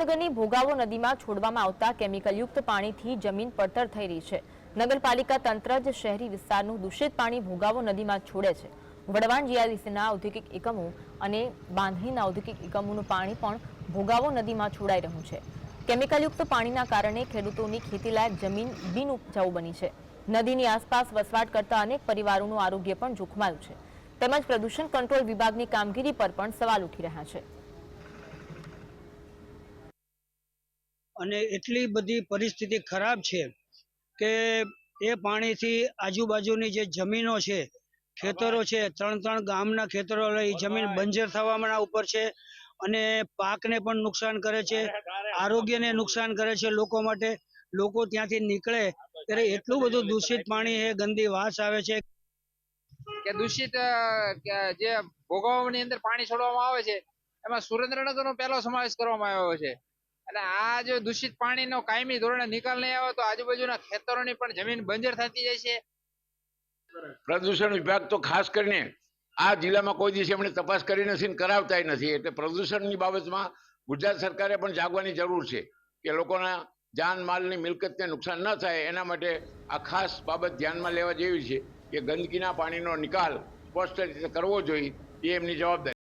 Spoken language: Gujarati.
સુરેન્દ્રનગરની ભોગાવો નદીમાં છોડવામાં આવતા કેમિકલયુક્ત પાણીથી જમીન પડતર થઈ રહી છે। નગરપાલિકા તંત્ર જ શહેરી વિસ્તારનું દૂષિત પાણી ભોગાવો નદીમાં છોડે છે। વડવાણ જીઆઈડીસીના ઔદ્યોગિક એકમો અને બાંધણીના ઔદ્યોગિક એકમોનું પાણી પણ ભોગાવો નદીમાં છોડાઈ રહ્યું છે। કેમિકલયુક્ત પાણીના કારણે ખેડૂતોની ખેતીલાયક જમીન બિનઉપજાઉ બની છે। નદીની આસપાસ વસવાટ કરતા અનેક પરિવારોનું આરોગ્ય પણ જોખમાયું છે। તેમજ પ્રદૂષણ કંટ્રોલ વિભાગની કામગીરી પર પણ સવાલ ઉઠી રહ્યા છે। અને એટલી બધી પરિસ્થિતિ ખરાબ છે કે એ પાણીથી આજુબાજુની જે જમીનો છે, ખેતરો છે, 3 ગામના ખેતરો એ જમીન બંજર થવાના ઉપર છે અને પાકને પણ નુકસાન કરે છે, આરોગ્યને નુકસાન કરે છે લોકો માટે। લોકો ત્યાંથી નીકળે ત્યારે એટલું બધું દૂષિત પાણી છે, ગંદી વાસ આવે છે કે દૂષિત જે ભોગાવાની અંદર પાણી છોડવામાં આવે છે એમાં સુરેન્દ્રનગરનો પહેલો સમાવેશ કરવામાં આવ્યો છે। અને આ જો દૂષિત પાણીનો કાયમી ધોરણે નિકાલ નહીં આવે તો આજુબાજુના ખેતરોની પણ જમીન બંજર થતી જાય છે। પ્રદૂષણ વિભાગ તો ખાસ કરીને આ જિલ્લામાં કોઈ દિવસ એમણે તપાસ કરી નથી ને કરાવતાય નથી। એટલે પ્રદૂષણની બાબતમાં ગુજરાત સરકારે પણ જાગવાની જરૂર છે કે લોકોના જાન માલની મિલકતને નુકસાન ન થાય એના માટે આ ખાસ બાબત ધ્યાનમાં લેવા જેવી છે કે ગંદકીના પાણીનો નિકાલ સ્પષ્ટ રીતે કરવો જોઈએ, એ એમની જવાબદારી।